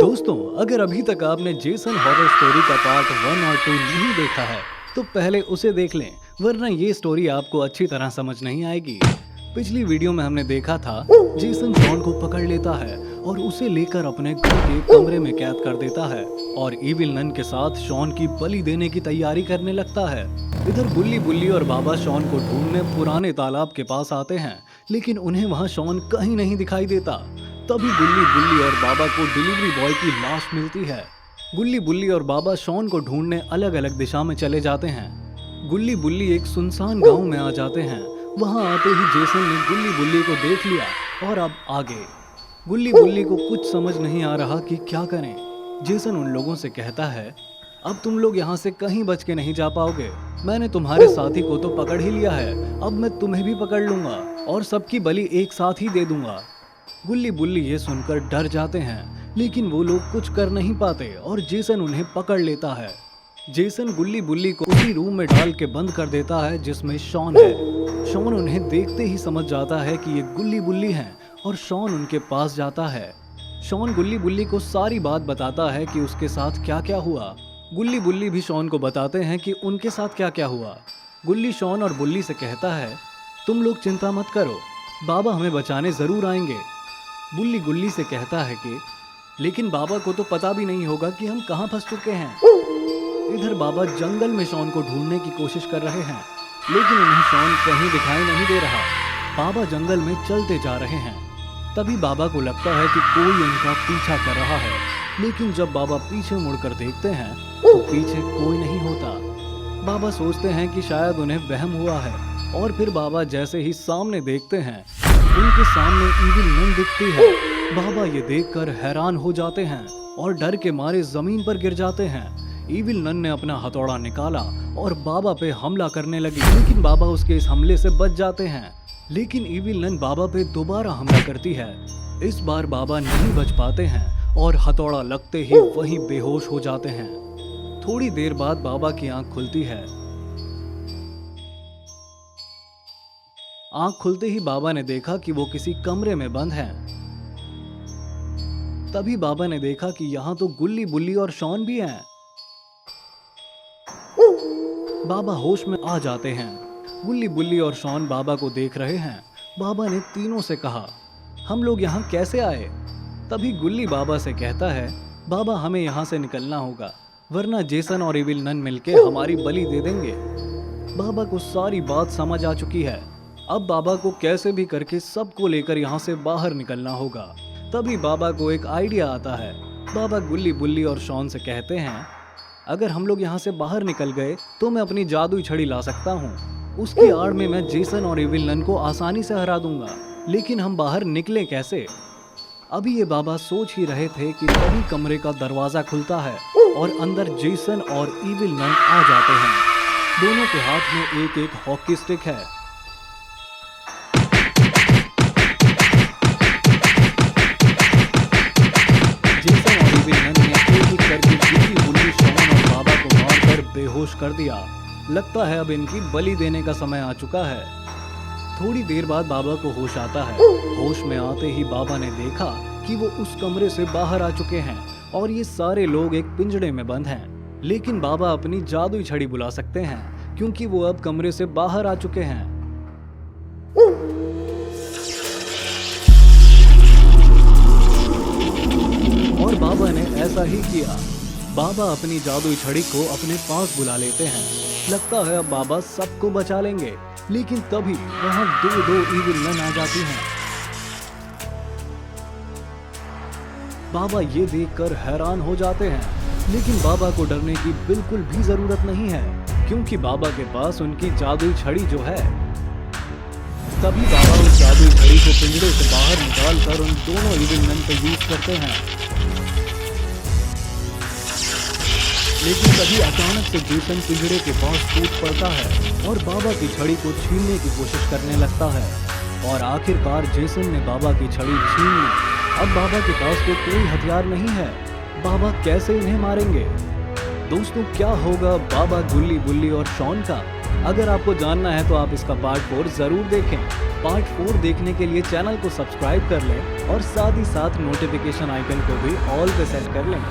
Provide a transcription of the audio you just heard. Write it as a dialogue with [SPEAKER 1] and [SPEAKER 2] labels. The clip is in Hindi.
[SPEAKER 1] दोस्तों, अगर अभी तक आपने जेसन हॉरर स्टोरी का पार्ट 1 और 2 नहीं देखा है तो पहले उसे देख लें, वरना ये स्टोरी आपको अच्छी तरह समझ नहीं आएगी। पिछली वीडियो में हमने देखा था जेसन शॉन को पकड़ लेता है और उसे लेकर अपने घर के कमरे में कैद कर देता है और इविल नन के साथ शॉन की बलि देने की तैयारी करने लगता है। इधर गुल्ली बुल्ली और बाबा शॉन को ढूंढने पुराने तालाब के पास आते हैं, लेकिन उन्हें वहाँ शॉन कहीं नहीं दिखाई देता। तभी गुल्ली बुल्ली और बाबा को डिलीवरी बॉय की लाश मिलती है। गुल्ली बुल्ली और बाबा शॉन को ढूंढने अलग अलग दिशा में चले जाते हैं। गुल्ली बुल्ली एक सुनसान गांव में आ जाते हैं। वहां आते ही जेसन ने गुल्ली बुल्ली को देख लिया और अब आगे गुल्ली बुल्ली को कुछ समझ नहीं आ रहा कि क्या करें। जेसन उन लोगों से कहता है, अब तुम लोग यहाँ से कहीं बच के नहीं जा पाओगे। मैंने तुम्हारे साथी को तो पकड़ ही लिया है, अब मैं तुम्हें भी पकड़ लूंगा और सबकी बलि एक साथ ही दे दूंगा। गुल्ली बुल्ली ये सुनकर डर जाते हैं, लेकिन वो लोग कुछ कर नहीं पाते और जेसन उन्हें पकड़ लेता है। जेसन गुल्ली बुल्ली को उसी रूम में डाल के बंद कर देता है जिसमें शॉन है। शॉन उन्हें देखते ही समझ जाता है कि ये गुल्ली बुल्ली हैं और शॉन उनके पास जाता है। शॉन गुल्ली बुल्ली को सारी बात बताता है कि उसके साथ क्या क्या हुआ। गुल्ली बुल्ली भी शॉन को बताते हैं कि उनके साथ क्या क्या हुआ। गुल्ली शॉन और बुल्ली से कहता है, तुम लोग चिंता मत करो, बाबा हमें बचाने जरूर आएंगे। बुल्ली गुल्ली से कहता है कि लेकिन बाबा को तो पता भी नहीं होगा कि हम कहाँ फंस चुके हैं। इधर बाबा जंगल में शॉन को ढूंढने की कोशिश कर रहे हैं, लेकिन उन्हें शॉन कहीं दिखाई नहीं दे रहा। बाबा जंगल में चलते जा रहे हैं। तभी बाबा को लगता है कि कोई उनका पीछा कर रहा है, लेकिन जब बाबा पीछे मुड़कर देखते हैं तो पीछे कोई नहीं होता। बाबा सोचते हैं कि शायद उन्हें वहम हुआ है और फिर बाबा जैसे ही सामने देखते हैं उनके सामने इविल नन दिखती है। बाबा ये देखकर हैरान हो जाते हैं और डर के मारे जमीन पर गिर जाते हैं। इविल नन ने अपना हथौड़ा निकाला और बाबा पे हमला करने लगी, लेकिन बाबा उसके इस हमले से बच जाते हैं। लेकिन इविल नन बाबा पे दोबारा हमला करती है। इस बार बाबा नहीं बच पाते हैं और हथौड़ा लगते ही वहीं बेहोश हो जाते हैं। थोड़ी देर बाद बाबा की आंख खुलती है। आंख खुलते ही बाबा ने देखा कि वो किसी कमरे में बंद हैं। तभी बाबा ने देखा कि यहाँ तो गुल्ली बुल्ली और शॉन भी हैं। बाबा होश में आ जाते हैं। गुल्ली बुल्ली और शॉन बाबा को देख रहे हैं। बाबा ने तीनों से कहा, हम लोग यहाँ कैसे आए? तभी गुल्ली बाबा से कहता है, बाबा हमें यहाँ से निकलना होगा, वरना जेसन और इविल नन मिलके हमारी बलि दे देंगे। बाबा को सारी बात समझ आ चुकी है। अब बाबा को कैसे भी करके सबको लेकर यहाँ से बाहर निकलना होगा। तभी बाबा को एक आइडिया आता है। बाबा गुल्ली बुल्ली और शॉन से कहते हैं, अगर हम लोग यहाँ से बाहर निकल गए तो मैं अपनी जादुई छड़ी ला सकता हूँ। उसकी आड़ में मैं जेसन और इविल नन को आसानी से हरा दूंगा, लेकिन हम बाहर निकले कैसे? अभी ये बाबा सोच ही रहे थे कि तभी कमरे का दरवाजा खुलता है और अंदर जेसन और इविल नन आ जाते हैं। दोनों के हाथ में एक एक हॉकी स्टिक है। जेसन और इविल नन ने एक एक करके गुल्ली बुल्ली शॉन और बाबा को मारकर बेहोश कर दिया। लगता है अब इनकी बलि देने का समय आ चुका है। थोड़ी देर बाद बाबा को होश आता है। होश में आते ही बाबा ने देखा कि वो उस कमरे से बाहर आ चुके हैं और ये सारे लोग एक पिंजड़े में बंद हैं। लेकिन बाबा अपनी जादुई छड़ी बुला सकते हैं क्योंकि वो अब कमरे से बाहर आ चुके हैं। और बाबा ने ऐसा ही किया। बाबा अपनी जादुई छड़ी को अपने पास बुला लेते हैं। लगता है अब बाबा सबको बचा लेंगे, लेकिन तभी वहां दो इविल नन आ जाती हैं। बाबा ये देखकर हैरान हो जाते हैं, लेकिन बाबा को डरने की बिल्कुल भी जरूरत नहीं है क्योंकि बाबा के पास उनकी जादुई छड़ी जो है। तभी बाबा उस जादुई छड़ी को पिंजरे से बाहर निकालकर उन दोनों इविल नन पे यूज करते हैं। लेकिन तभी अचानक से जेसन पिंजरे के पास टूट पड़ता है और बाबा की छड़ी को छीनने की कोशिश करने लगता है और आखिरकार जेसन ने बाबा की छड़ी छीन ली। अब बाबा के पास तो कोई हथियार नहीं है। बाबा कैसे इन्हें मारेंगे? दोस्तों, क्या होगा बाबा गुल्ली बुल्ली और शॉन का? अगर आपको जानना है तो आप इसका पार्ट 4 जरूर देखें। पार्ट 4 देखने के लिए चैनल को सब्सक्राइब कर लें और साथ ही साथ नोटिफिकेशन आइकन को भी ऑल पे सेट कर लें।